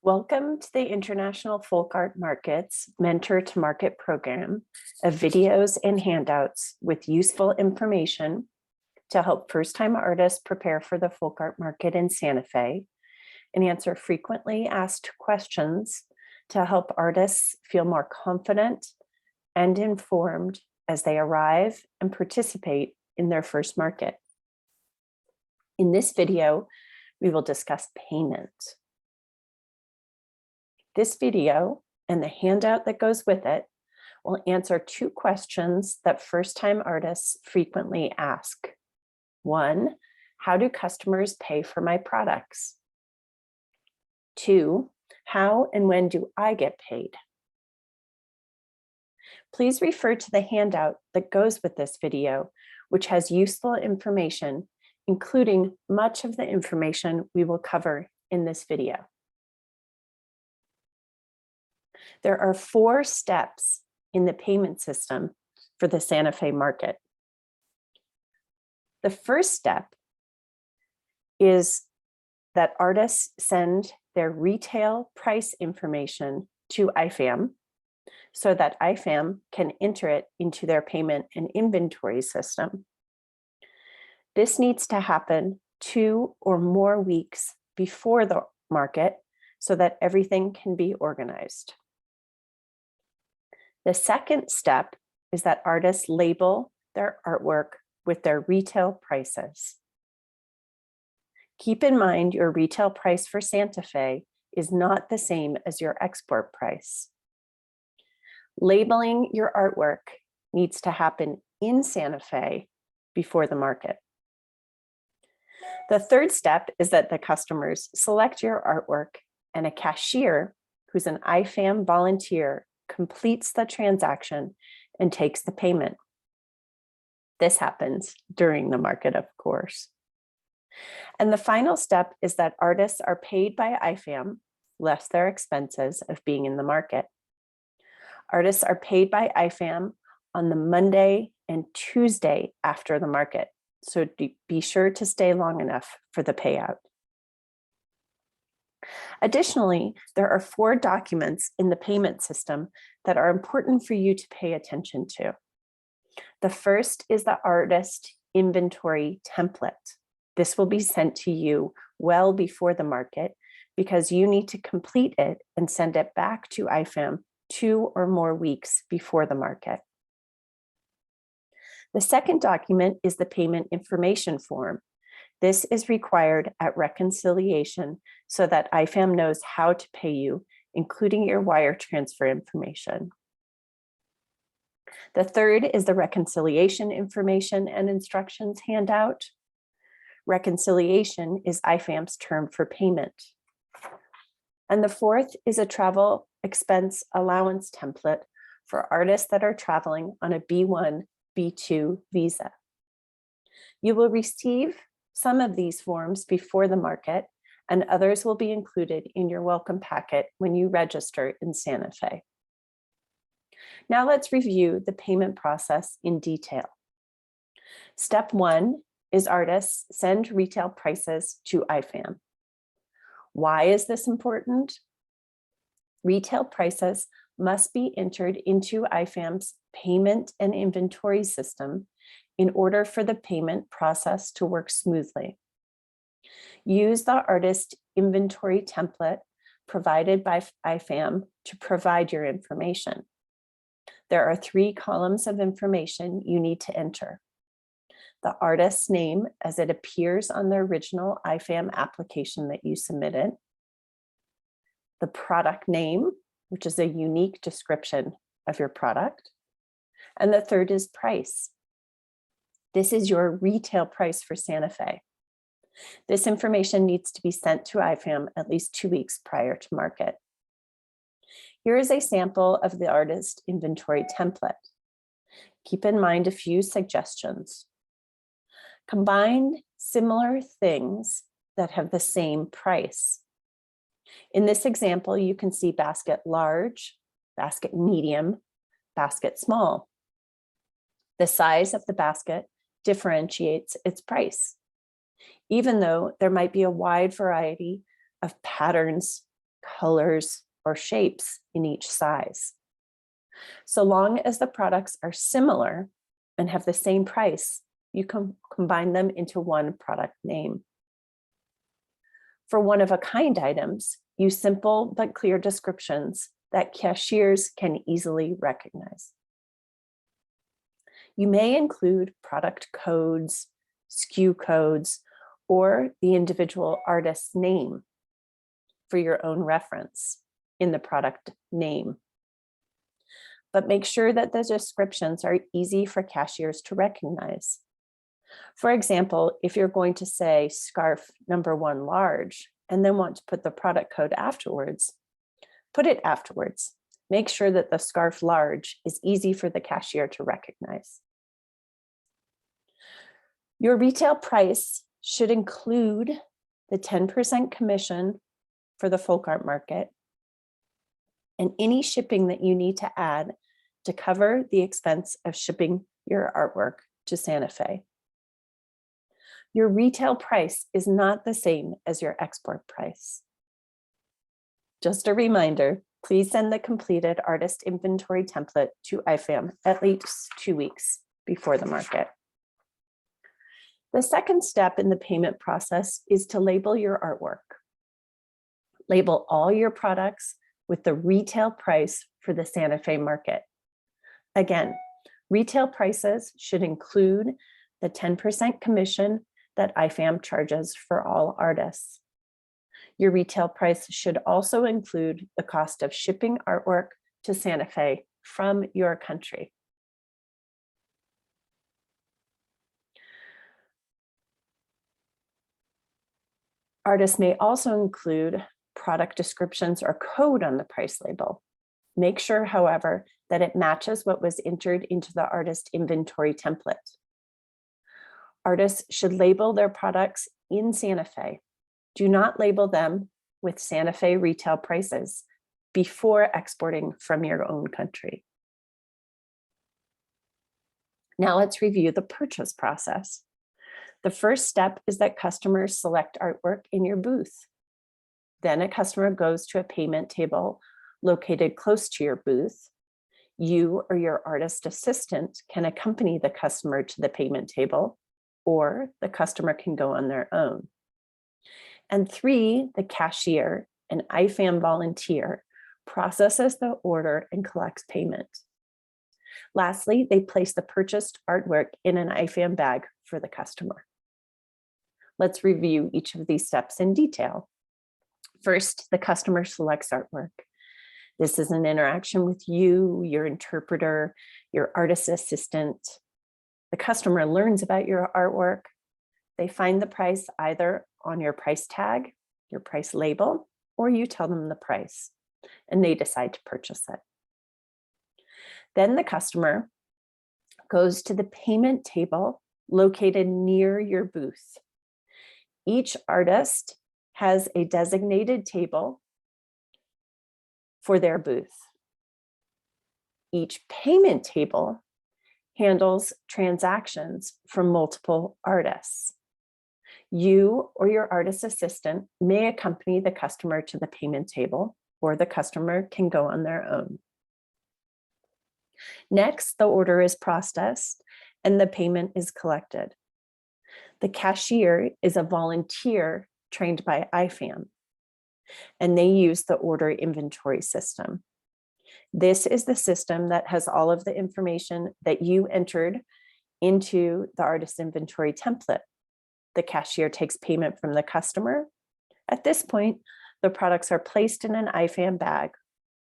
Welcome to the International Folk Art Market's Mentor to Market program of videos and handouts with useful information to help first-time artists prepare for the folk art market in Santa Fe and answer frequently asked questions to help artists feel more confident and informed as they arrive and participate in their first market. In this video, we will discuss payment. This video and the handout that goes with it will answer two questions that first-time artists frequently ask. One, how do customers pay for my products? Two, how and when do I get paid? Please refer to the handout that goes with this video, which has useful information, including much of the information we will cover in this video. There are 4 steps in the payment system for the Santa Fe market. The first step is that artists send their retail price information to IFAM so that IFAM can enter it into their payment and inventory system. This needs to happen 2 or more weeks before the market so that everything can be organized. The second step is that artists label their artwork with their retail prices. Keep in mind your retail price for Santa Fe is not the same as your export price. Labeling your artwork needs to happen in Santa Fe before the market. The third step is that the customers select your artwork and a cashier, who's an IFAM volunteer, completes the transaction and takes the payment. This happens during the market, of course. And the final step is that artists are paid by IFAM less their expenses of being in the market. Artists are paid by IFAM on the Monday and Tuesday after the market, so be sure to stay long enough for the payout. Additionally, there are 4 documents in the payment system that are important for you to pay attention to. The first is the artist inventory template. This will be sent to you well before the market because you need to complete it and send it back to IFAM 2 or more weeks before the market. The second document is the payment information form. This is required at reconciliation so that IFAM knows how to pay you, including your wire transfer information. The third is the reconciliation information and instructions handout. Reconciliation is IFAM's term for payment. And the fourth is a travel expense allowance template for artists that are traveling on a B1, B2 visa. You will receive some of these forms before the market, and others will be included in your welcome packet when you register in Santa Fe. Now let's review the payment process in detail. Step 1 is artists send retail prices to IFAM. Why is this important? Retail prices must be entered into IFAM's payment and inventory system in order for the payment process to work smoothly. Use the artist inventory template provided by IFAM to provide your information. There are 3 columns of information you need to enter. The artist's name as it appears on the original IFAM application that you submitted. The product name, which is a unique description of your product. And the third is price. This is your retail price for Santa Fe. This information needs to be sent to IFAM at least 2 weeks prior to market. Here is a sample of the artist inventory template. Keep in mind a few suggestions. Combine similar things that have the same price. In this example, you can see basket large, basket medium, basket small. The size of the basket differentiates its price, even though there might be a wide variety of patterns, colors, or shapes in each size. So long as the products are similar and have the same price, you can combine them into one product name. For one-of-a-kind items, use simple but clear descriptions that cashiers can easily recognize. You may include product codes, SKU codes, or the individual artist's name for your own reference in the product name. But make sure that the descriptions are easy for cashiers to recognize. For example, if you're going to say scarf number 1 large and then want to put the product code afterwards, put it afterwards. Make sure that the scarf large is easy for the cashier to recognize. Your retail price should include the 10% commission for the folk art market and any shipping that you need to add to cover the expense of shipping your artwork to Santa Fe. Your retail price is not the same as your export price. Just a reminder, please send the completed artist inventory template to IFAM at least 2 weeks before the market. The second step in the payment process is to label your artwork. Label all your products with the retail price for the Santa Fe market. Again, retail prices should include the 10% commission that IFAM charges for all artists. Your retail price should also include the cost of shipping artwork to Santa Fe from your country. Artists may also include product descriptions or code on the price label. Make sure, however, that it matches what was entered into the artist inventory template. Artists should label their products in Santa Fe. Do not label them with Santa Fe retail prices before exporting from your own country. Now let's review the purchase process. The first step is that customers select artwork in your booth. Then a customer goes to a payment table located close to your booth. You or your artist assistant can accompany the customer to the payment table, or the customer can go on their own. And 3, the cashier, an IFAM volunteer, processes the order and collects payment. Lastly, they place the purchased artwork in an IFAM bag for the customer. Let's review each of these steps in detail. First, the customer selects artwork. This is an interaction with you, your interpreter, your artist assistant. The customer learns about your artwork. They find the price either on your price tag, your price label, or you tell them the price, and they decide to purchase it. Then the customer goes to the payment table located near your booth. Each artist has a designated table for their booth. Each payment table handles transactions from multiple artists. You or your artist assistant may accompany the customer to the payment table, or the customer can go on their own. Next, the order is processed and the payment is collected. The cashier is a volunteer trained by IFAM, and they use the order inventory system. This is the system that has all of the information that you entered into the artist inventory template. The cashier takes payment from the customer. At this point, the products are placed in an IFAM bag,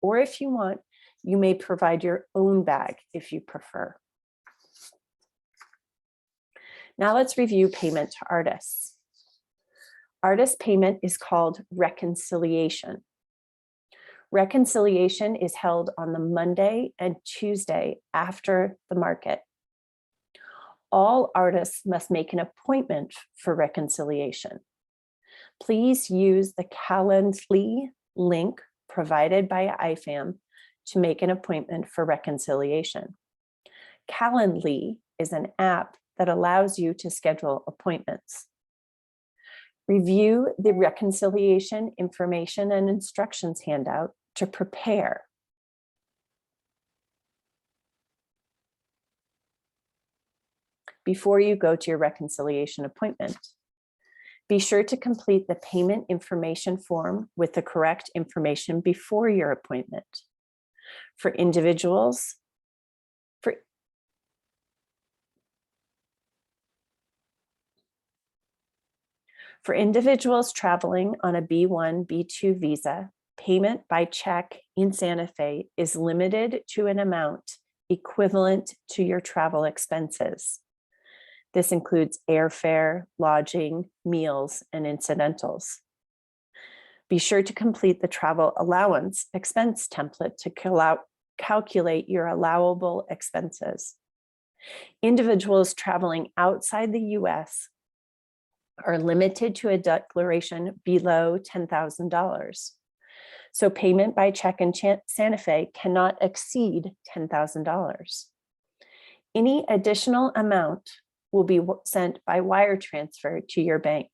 or if you want, you may provide your own bag if you prefer. Now let's review payment to artists. Artist payment is called reconciliation. Reconciliation is held on the Monday and Tuesday after the market. All artists must make an appointment for reconciliation. Please use the Calendly link provided by IFAM to make an appointment for reconciliation. Calendly is an app that allows you to schedule appointments. Review the reconciliation information and instructions handout to prepare. Before you go to your reconciliation appointment, be sure to complete the payment information form with the correct information before your appointment. For individuals, traveling on a B1, B2 visa, payment by check in Santa Fe is limited to an amount equivalent to your travel expenses. This includes airfare, lodging, meals, and incidentals. Be sure to complete the travel allowance expense template to calculate your allowable expenses. Individuals traveling outside the US are limited to a declaration below $10,000. So payment by check in Santa Fe cannot exceed $10,000. Any additional amount will be sent by wire transfer to your bank.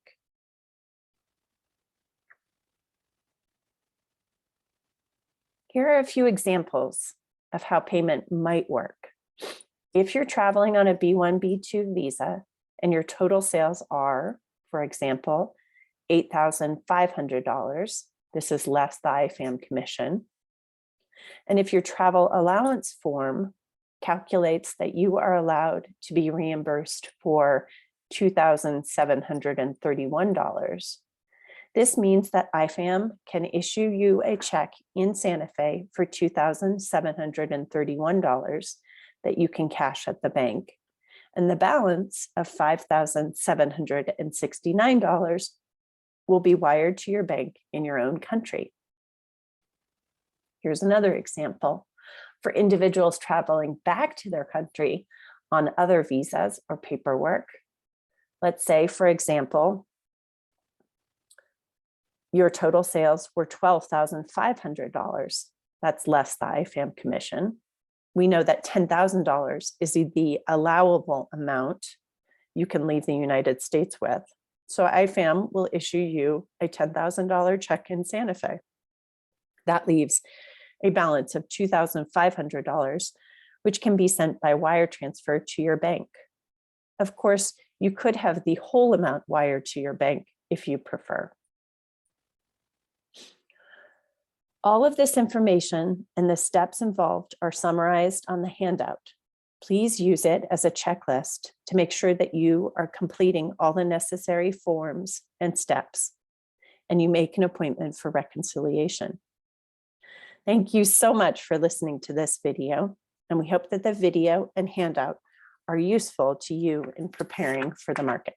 Here are a few examples of how payment might work. If you're traveling on a B1, B2 visa and your total sales are, for example, $8,500, this is less the IFAM commission. And if your travel allowance form calculates that you are allowed to be reimbursed for $2,731, this means that IFAM can issue you a check in Santa Fe for $2,731 that you can cash at the bank. And the balance of $5,769 will be wired to your bank in your own country. Here's another example. For individuals traveling back to their country on other visas or paperwork, let's say, for example, your total sales were $12,500. That's less the IFAM commission. We know that $10,000 is the allowable amount you can leave the United States with. So IFAM will issue you a $10,000 check in Santa Fe. That leaves a balance of $2,500, which can be sent by wire transfer to your bank. Of course, you could have the whole amount wired to your bank if you prefer. All of this information and the steps involved are summarized on the handout. Please use it as a checklist to make sure that you are completing all the necessary forms and steps, and you make an appointment for reconciliation. Thank you so much for listening to this video, and we hope that the video and handout are useful to you in preparing for the market.